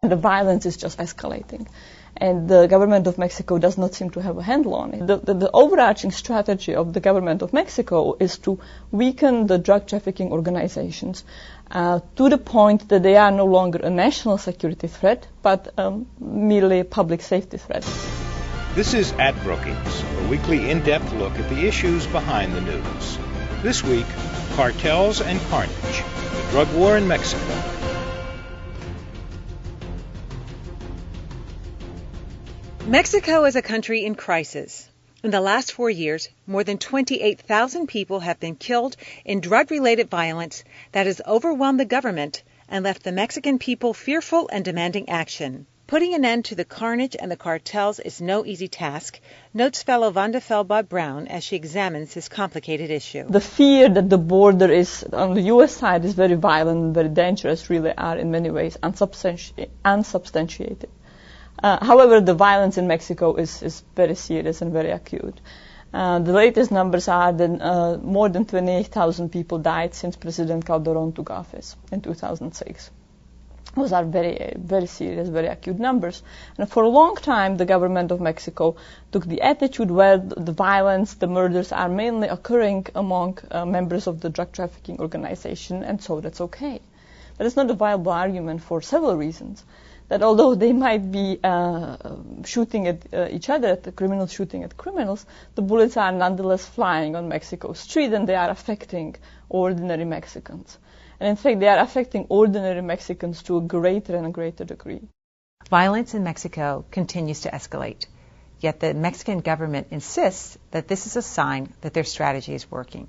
The violence is just escalating. And the government of Mexico does not seem to have a handle on it. The overarching strategy of the government of Mexico is to weaken the drug trafficking organizations to the point that they are no longer a national security threat, but merely a public safety threat. This is At Brookings, a weekly in-depth look at the issues behind the news. This week, cartels and carnage, the drug war in Mexico. Mexico is a country in crisis. In the last 4 years, more than 28,000 people have been killed in drug-related violence that has overwhelmed the government and left the Mexican people fearful and demanding action. Putting an end to the carnage and the cartels is no easy task, notes fellow Vanda Felbab-Brown as she examines this complicated issue. The fear that the border is on the U.S. side is very violent and very dangerous really are in many ways unsubstantiated. However, the violence in Mexico is very serious and very acute. The latest numbers are that more than 28,000 people died since President Calderon took office in 2006. Those are very, very serious, very acute numbers. And for a long time, the government of Mexico took the attitude where the violence, the murders are mainly occurring among members of the drug trafficking organization, and so that's okay. But it's not a viable argument for several reasons. That although they might be shooting at each other, the criminals shooting at criminals, the bullets are nonetheless flying on Mexico's street and they are affecting ordinary Mexicans. And in fact, they are affecting ordinary Mexicans to a greater and greater degree. Violence in Mexico continues to escalate, yet the Mexican government insists that this is a sign that their strategy is working.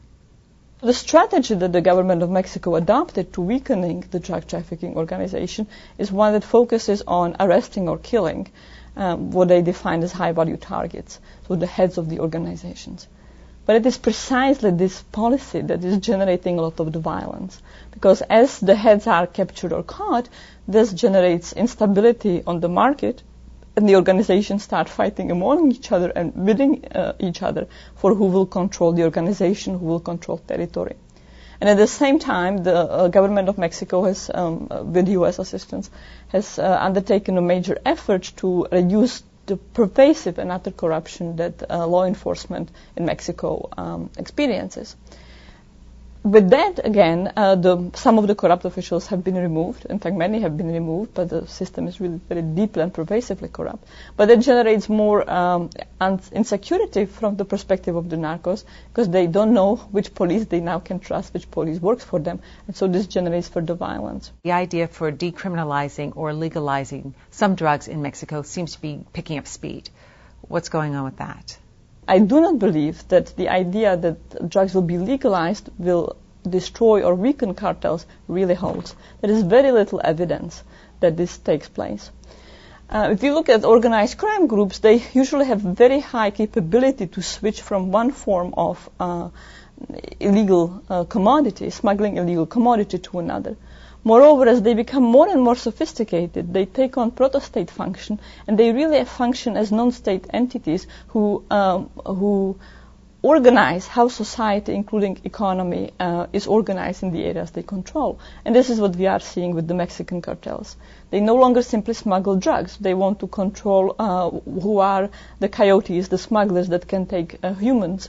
The strategy that the government of Mexico adopted to weakening the drug trafficking organization is one that focuses on arresting or killing what they define as high-value targets, so the heads of the organizations. But it is precisely this policy that is generating a lot of the violence, because as the heads are captured or caught, this generates instability on the market, and the organizations start fighting among each other and within each other for who will control the organization, who will control territory. And at the same time, the government of Mexico has, with U.S. assistance, has undertaken a major effort to reduce the pervasive and utter corruption that law enforcement in Mexico experiences. With that, again, some of the corrupt officials have been removed. In fact, many have been removed, but the system is really very deeply and pervasively corrupt. But that generates more insecurity from the perspective of the narcos, because they don't know which police they now can trust, which police works for them, and so this generates further violence. The idea for decriminalizing or legalizing some drugs in Mexico seems to be picking up speed. What's going on with that? I do not believe that the idea that drugs will be legalized will destroy or weaken cartels really holds. There is very little evidence that this takes place. If you look at organized crime groups, they usually have very high capability to switch from one form of illegal commodity, smuggling illegal commodity, to another. Moreover, as they become more and more sophisticated, they take on proto-state function, and they really function as non-state entities who organize how society, including economy, is organized in the areas they control. And this is what we are seeing with the Mexican cartels. They no longer simply smuggle drugs. They want to control who are the coyotes, the smugglers that can take human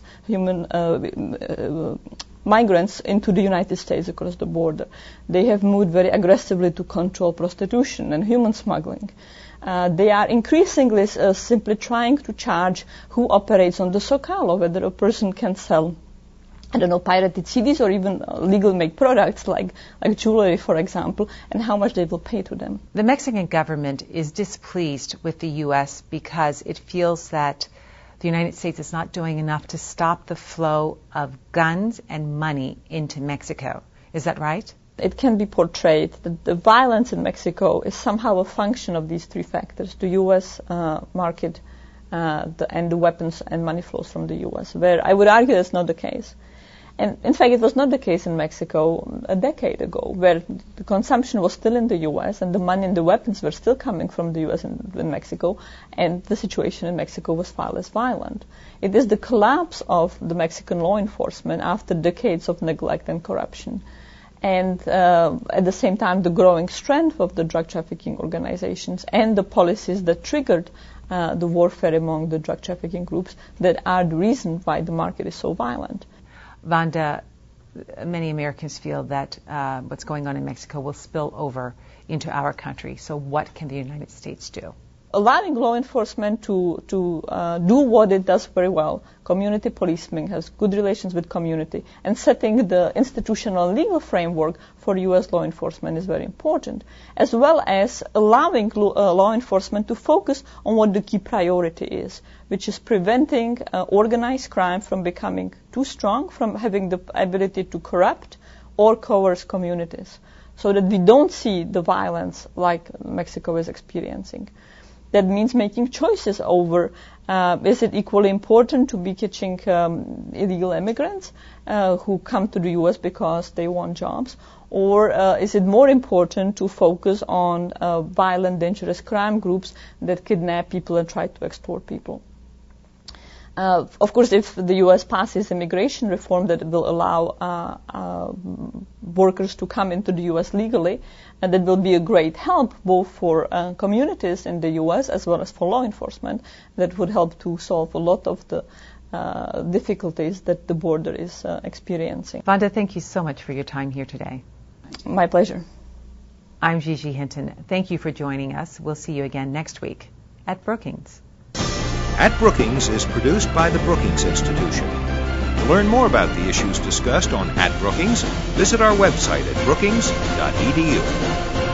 migrants into the United States across the border. They have moved very aggressively to control prostitution and human smuggling. They are increasingly simply trying to charge who operates on the Zocalo, whether a person can sell, pirated CDs or even legal made products like jewelry, for example, and how much they will pay to them. The Mexican government is displeased with the U.S. because it feels that the United States is not doing enough to stop the flow of guns and money into Mexico. Is that right? It can be portrayed that the violence in Mexico is somehow a function of these three factors: the U.S. market, and the weapons and money flows from the U.S., where I would argue that's not the case. And in fact, it was not the case in Mexico a decade ago, where the consumption was still in the U.S. and the money and the weapons were still coming from the U.S. and Mexico, and the situation in Mexico was far less violent. It is the collapse of the Mexican law enforcement after decades of neglect and corruption, and at the same time the growing strength of the drug trafficking organizations and the policies that triggered the warfare among the drug trafficking groups that are the reason why the market is so violent. Vanda, many Americans feel that what's going on in Mexico will spill over into our country. So what can the United States do? Allowing law enforcement to do what it does very well, community policing, has good relations with community, and setting the institutional and legal framework for U.S. law enforcement is very important, as well as allowing law enforcement to focus on what the key priority is, which is preventing organized crime from becoming too strong, from having the ability to corrupt or coerce communities, so that we don't see the violence like Mexico is experiencing. That means making choices over, is it equally important to be catching illegal immigrants who come to the U.S. because they want jobs, or is it more important to focus on violent, dangerous crime groups that kidnap people and try to extort people? Of course, if the U.S. passes immigration reform that will allow workers to come into the U.S. legally, and that will be a great help both for communities in the U.S. as well as for law enforcement. That would help to solve a lot of the difficulties that the border is experiencing. Vanda, thank you so much for your time here today. My pleasure. I'm Gigi Hinton. Thank you for joining us. We'll see you again next week at Brookings. At Brookings is produced by the Brookings Institution. To learn more about the issues discussed on At Brookings, visit our website at brookings.edu.